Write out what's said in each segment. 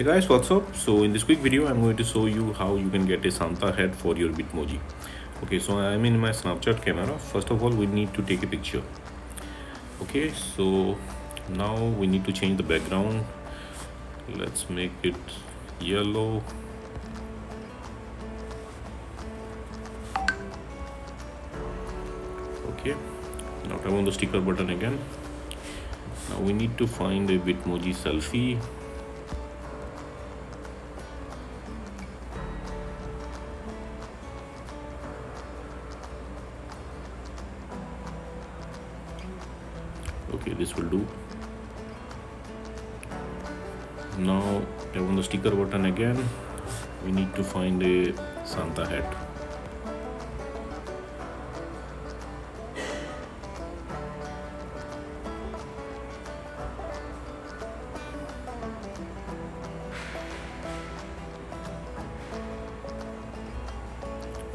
Guys, what's up? So in this quick video I'm going to show you how you can get a Santa head for your Bitmoji. Okay, so I'm in my Snapchat camera. First of all, we need to take a picture. Okay, so now we need to change the background. Let's make it yellow. Okay, now tap on the sticker button again. Now we need to find a Bitmoji selfie. Okay, this will do. Now tap on the sticker button again. We need to find a Santa hat.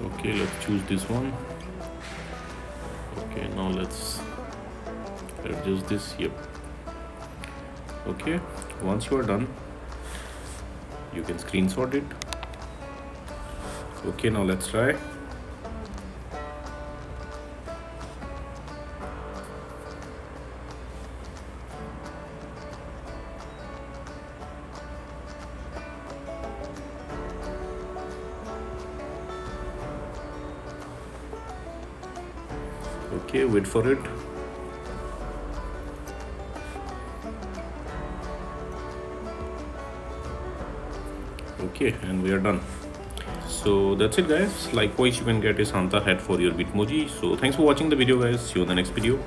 Okay, let's choose this one. Okay, now let's adjust this. Yep. Okay, once you are done, you can screenshot it. Okay, now let's try. Okay, wait for it. Okay, and we are done. So that's it, guys. Likewise, you can get a Santa hat for your Bitmoji. So thanks for watching the video, guys. See you in the next video.